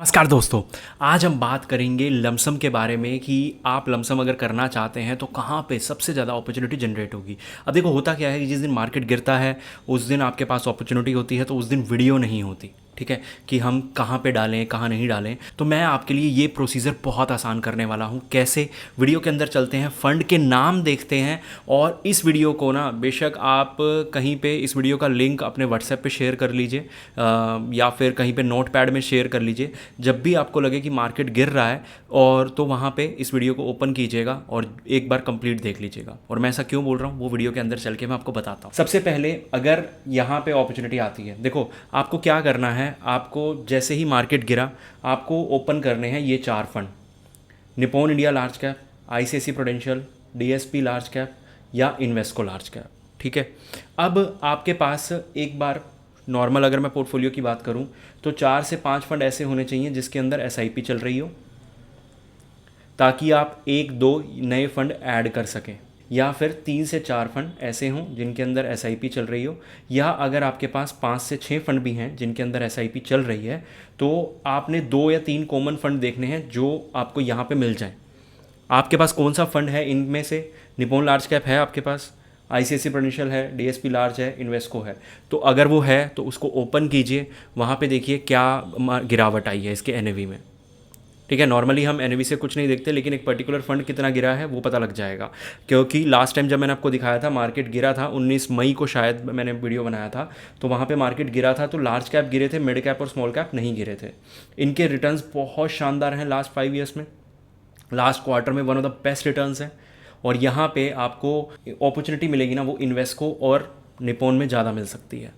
नमस्कार दोस्तों। आज हम बात करेंगे लमसम के बारे में कि आप लमसम अगर करना चाहते हैं तो कहाँ पे सबसे ज़्यादा अपॉर्चुनिटी जनरेट होगी। अब देखो होता क्या है कि जिस दिन मार्केट गिरता है उस दिन आपके पास अपॉर्चुनिटी होती है, तो उस दिन वीडियो नहीं होती। ठीक है कि हम कहाँ पे डालें कहाँ नहीं डालें। तो मैं आपके लिए ये प्रोसीजर बहुत आसान करने वाला हूँ। कैसे? वीडियो के अंदर चलते हैं, फ़ंड के नाम देखते हैं और इस वीडियो को ना बेशक आप कहीं पे इस वीडियो का लिंक अपने व्हाट्सएप पे शेयर कर लीजिए या फिर कहीं पे नोट पैड में शेयर कर लीजिए। जब भी आपको लगे कि मार्केट गिर रहा है और तो वहाँ पे इस वीडियो को ओपन कीजिएगा और एक बार कंप्लीट देख लीजिएगा। और मैं ऐसा क्यों बोल रहा हूँ वो वीडियो के अंदर चल के मैं आपको बताता हूँ। सबसे पहले अगर यहाँ पे अपॉर्चुनिटी आती है, देखो आपको क्या करना है। आपको जैसे ही मार्केट गिरा आपको ओपन करने हैं ये 4 fund: Nippon India large cap, ICICI prudential, DSP large cap या इन्वेस्को लार्ज कैप। ठीक है, अब आपके पास एक बार नॉर्मल अगर मैं पोर्टफोलियो की बात करूं तो 4 से 5 फंड ऐसे होने चाहिए जिसके अंदर एसआईपी चल रही हो, ताकि आप 1-2 नए फंड ऐड कर सकें। या फिर 3 से 4 फंड ऐसे हों जिनके अंदर एसआईपी चल रही हो, या अगर आपके पास 5 से 6 फंड भी हैं जिनके अंदर एसआईपी चल रही है तो आपने 2 या 3 कॉमन फंड देखने हैं जो आपको यहाँ पे मिल जाएं। आपके पास कौन सा फंड है इनमें से? निप्पॉन लार्ज कैप है आपके पास, आईसीआईसी प्रूडेंशियल है, डीएसपी लार्ज है, इन्वेस्को है। तो अगर वो है तो उसको ओपन कीजिए, वहाँ पे देखिए क्या गिरावट आई है इसके एनएवी में। ठीक है, नॉर्मली हम एनएवी से कुछ नहीं देखते, लेकिन एक पर्टिकुलर फंड कितना गिरा है वो पता लग जाएगा। क्योंकि लास्ट टाइम जब मैंने आपको दिखाया था मार्केट गिरा था 19 मई को शायद मैंने वीडियो बनाया था, तो वहाँ पे मार्केट गिरा था तो लार्ज कैप गिरे थे, मिड कैप और स्मॉल कैप नहीं गिरे थे। इनके रिटर्न्स बहुत शानदार हैं लास्ट 5 ईयर्स में। लास्ट क्वार्टर में one of the best returns हैं। और यहाँ पे आपको अपॉर्चुनिटी मिलेगी ना, वो इन्वेस्को और निप्पॉन में ज़्यादा मिल सकती है।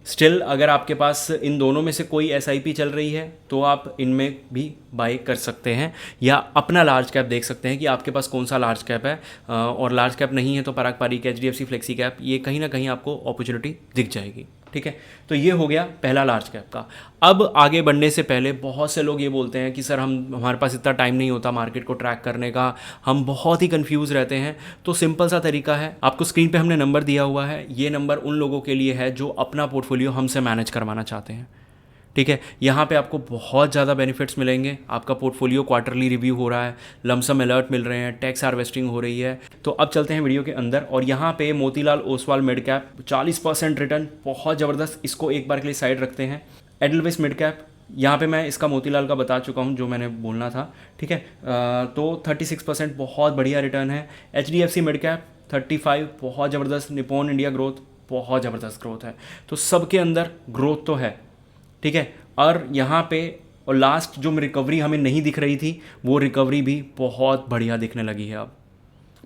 स्टिल अगर आपके पास इन दोनों में से कोई एसआईपी चल रही है तो आप इनमें भी बाई कर सकते हैं, या अपना लार्ज कैप देख सकते हैं कि आपके पास कौन सा लार्ज कैप है। और लार्ज कैप नहीं है तो पराग पारिक, एचडीएफसी फ्लेक्सी कैप, ये कहीं ना कहीं आपको अपॉर्चुनिटी दिख जाएगी। ठीक है, तो ये हो गया पहला लार्ज कैप का। अब आगे बढ़ने से पहले बहुत से लोग ये बोलते हैं कि सर हमारे पास इतना टाइम नहीं होता मार्केट को ट्रैक करने का, हम बहुत ही कंफ्यूज रहते हैं। तो सिंपल सा तरीका है, आपको स्क्रीन पे हमने नंबर दिया हुआ है, ये नंबर उन लोगों के लिए है जो अपना पोर्टफोलियो हमसे मैनेज करवाना चाहते हैं। ठीक है, यहाँ पे आपको बहुत ज़्यादा बेनिफिट्स मिलेंगे। आपका पोर्टफोलियो क्वार्टरली रिव्यू हो रहा है, लमसम अलर्ट मिल रहे हैं, टैक्स हार्वेस्टिंग हो रही है। तो अब चलते हैं वीडियो के अंदर, और यहाँ पे Motilal Oswal mid cap 40% return, बहुत ज़बरदस्त। इसको एक बार के लिए साइड रखते हैं। एडलवेस मिड कैप, यहाँ पे मैं इसका मोतीलाल का बता चुका हूँ जो मैंने बोलना था। ठीक है, तो 36% बहुत बढ़िया रिटर्न है। एचडीएफसी मिड कैप 35, बहुत ज़बरदस्त। निप्पॉन इंडिया ग्रोथ, बहुत ज़बरदस्त ग्रोथ है। तो सबके अंदर ग्रोथ तो है। ठीक है, और यहाँ पे और लास्ट जो रिकवरी हमें नहीं दिख रही थी वो रिकवरी भी बहुत बढ़िया दिखने लगी है। अब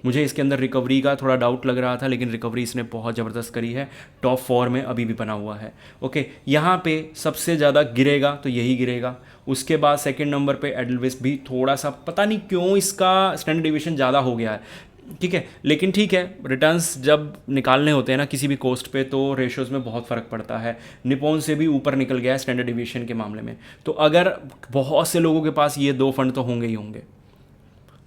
मुझे इसके अंदर रिकवरी का थोड़ा डाउट लग रहा था, लेकिन रिकवरी इसने बहुत ज़बरदस्त करी है। टॉप 4 में अभी भी बना हुआ है। ओके, यहाँ पे सबसे ज़्यादा गिरेगा तो यही गिरेगा। उसके बाद सेकंड नंबर पे एडलवेस भी थोड़ा सा, पता नहीं क्यों इसका स्टैंडर्ड डिविएशन ज़्यादा हो गया है। ठीक है, लेकिन ठीक है, रिटर्न्स जब निकालने होते हैं ना किसी भी कोस्ट पे तो रेशोज़ में बहुत फ़र्क पड़ता है। निप्पॉन से भी ऊपर निकल गया है स्टैंडर्ड डिविएशन के मामले में। तो अगर बहुत से लोगों के पास ये 2 फंड तो होंगे ही होंगे।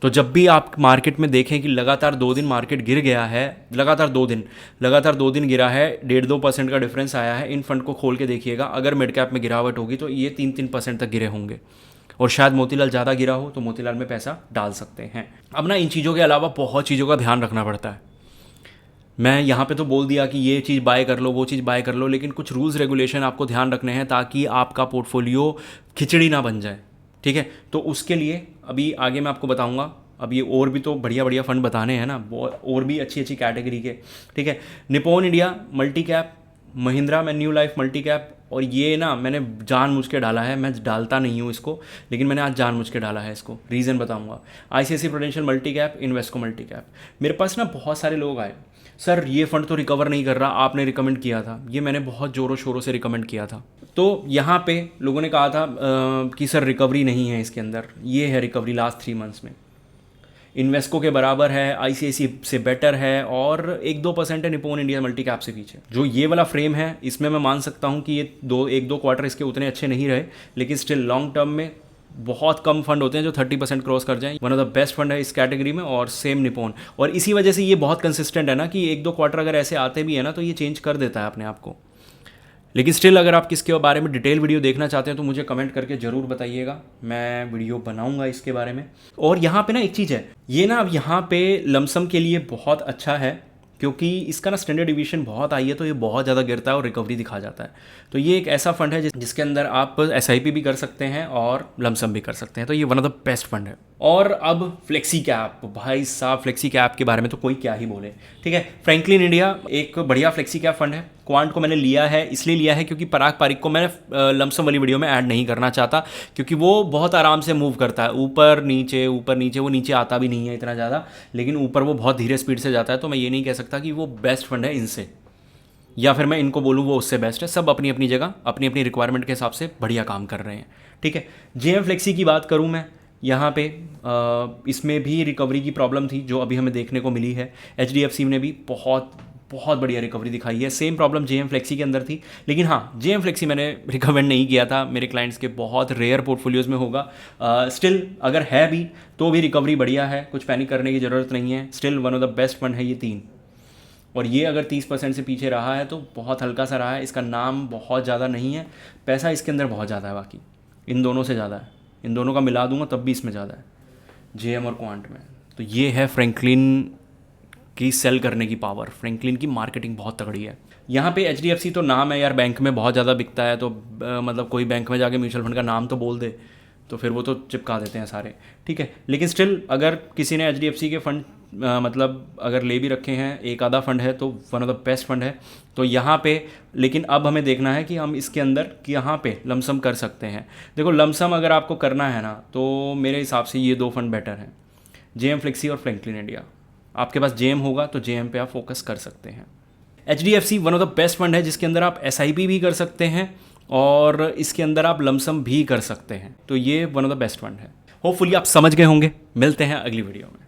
तो जब भी आप मार्केट में देखें कि लगातार 2 दिन मार्केट गिर गया है, लगातार 2 दिन गिरा है, 1.5-2% का डिफरेंस आया है, इन फंड को खोल के देखिएगा। अगर मिड कैप में गिरावट होगी तो ये 3-3% तक गिरे होंगे, और शायद मोतीलाल ज़्यादा गिरा हो तो मोतीलाल में पैसा डाल सकते हैं। अब ना इन चीज़ों के अलावा बहुत चीज़ों का ध्यान रखना पड़ता है। मैं यहाँ पे तो बोल दिया कि ये चीज़ बाय कर लो, वो चीज़ बाय कर लो, लेकिन कुछ रूल्स रेगुलेशन आपको ध्यान रखने हैं ताकि आपका पोर्टफोलियो खिचड़ी ना बन जाए। ठीक है, तो उसके लिए अभी आगे मैं आपको बताऊँगा। अब ये और भी तो बढ़िया बढ़िया फंड बताने हैं ना, और भी अच्छी अच्छी कैटेगरी के। ठीक है, Nippon India multi cap, Mahindra menu life multi cap, और ये ना मैंने जानबूझ के डाला है, मैं डालता नहीं हूँ इसको, लेकिन मैंने आज जानबूझ के डाला है इसको, रीज़न बताऊँगा। ICICI prudential multi cap, Invesco multi cap. मेरे पास ना बहुत सारे लोग आए, सर ये फंड तो रिकवर नहीं कर रहा, आपने रिकमेंड किया था। ये मैंने बहुत ज़ोरों शोरों से रिकमेंड किया था। तो यहाँ पे लोगों ने कहा था कि सर रिकवरी नहीं है इसके अंदर। ये है रिकवरी लास्ट 3 मंथ्स में, इन्वेस्को के बराबर है, आईसीआईसी से बेटर है, और 1-2% है निप्पॉन इंडिया मल्टी कैप से पीछे। जो ये वाला फ्रेम है इसमें मैं मान सकता हूँ कि ये 1-2 क्वार्टर इसके उतने अच्छे नहीं रहे, लेकिन स्टिल लॉन्ग टर्म में बहुत कम फंड होते हैं जो 30% क्रॉस कर जाएं। One of the best fund है इस कैटेगरी में, और सेम निप्पॉन। और इसी वजह से ये बहुत कंसिस्टेंट है ना कि 1-2 क्वार्टर अगर ऐसे आते भी है ना तो ये चेंज कर देता है अपने आप को। लेकिन स्टिल अगर आप किसके बारे में डिटेल वीडियो देखना चाहते हैं तो मुझे कमेंट करके ज़रूर बताइएगा, मैं वीडियो बनाऊंगा इसके बारे में। और यहाँ पे ना एक चीज़ है, ये ना अब यहाँ पे लमसम के लिए बहुत अच्छा है क्योंकि इसका ना स्टैंडर्ड डिवीजन बहुत आई है, तो ये बहुत ज़्यादा गिरता है और रिकवरी दिखा जाता है। तो ये एक ऐसा फंड है जिसके अंदर आप SIP भी कर सकते हैं और लमसम भी कर सकते हैं, तो ये one of the best fund है। और अब फ्लेक्सी कैप, भाई साहब फ्लेक्सी कैप के बारे में तो कोई क्या ही बोले। ठीक है, फ्रैंकलिन इंडिया एक बढ़िया फ्लेक्सी कैप फंड है। क्वांट को मैंने लिया है, इसलिए लिया है क्योंकि पराग पारिक को मैंने लमसम वाली वीडियो में ऐड नहीं करना चाहता, क्योंकि वो बहुत आराम से मूव करता है, ऊपर नीचे ऊपर नीचे, वो नीचे आता भी नहीं है इतना ज़्यादा, लेकिन ऊपर वो बहुत धीरे स्पीड से जाता है। तो मैं ये नहीं कह सकता कि वो बेस्ट फंड है इनसे, या फिर मैं इनको बोलूँ वो उससे बेस्ट है। सब अपनी अपनी जगह अपनी अपनी रिक्वायरमेंट के हिसाब से बढ़िया काम कर रहे हैं। ठीक है, JM फ्लेक्सी की बात करूँ मैं, यहाँ पे इसमें भी रिकवरी की प्रॉब्लम थी जो अभी हमें देखने को मिली है। HDFC ने भी बहुत बहुत बढ़िया रिकवरी दिखाई है। सेम प्रॉब्लम JM फ्लेक्सी के अंदर थी, लेकिन हाँ JM फ्लेक्सी मैंने रिकमेंड नहीं किया था, मेरे क्लाइंट्स के बहुत रेयर पोर्टफोलियोज़ में होगा। स्टिल अगर है भी तो भी रिकवरी बढ़िया है, कुछ पैनिक करने की ज़रूरत नहीं है। Still one of the best fund है ये 3, और ये अगर 30% से पीछे रहा है तो बहुत हल्का सा रहा है। इसका नाम बहुत ज़्यादा नहीं है, पैसा इसके अंदर बहुत ज़्यादा है, बाकी इन दोनों से ज़्यादा है। इन दोनों का मिला दूंगा तब भी इसमें ज़्यादा है, JM और क्वांट में। तो ये है फ्रैंकलिन की सेल करने की पावर, फ्रैंकलिन की मार्केटिंग बहुत तगड़ी है। यहाँ पे HDFC तो नाम है यार, बैंक में बहुत ज़्यादा बिकता है, तो मतलब कोई बैंक में जाके म्यूचुअल फंड का नाम तो बोल दे तो फिर वो तो चिपका देते हैं सारे। ठीक है, लेकिन स्टिल अगर किसी ने HDFC के फंड मतलब अगर ले भी रखे हैं, एक आधा फंड है, तो one of the best fund है। तो यहाँ पे लेकिन अब हमें देखना है कि हम इसके अंदर कि यहाँ पे लमसम कर सकते हैं। देखो लमसम अगर आपको करना है ना, तो मेरे हिसाब से ये 2 फंड बेटर हैं, JM फ्लेक्सी और फ्रैंकलिन इंडिया। आपके पास JM होगा तो JM पे आप फोकस कर सकते हैं। HDFC one of the best fund है जिसके अंदर आप SIP भी कर सकते हैं और इसके अंदर आप लमसम भी कर सकते हैं, तो ये one of the best fund है। होपफुली आप समझ गए होंगे। मिलते हैं अगली वीडियो में।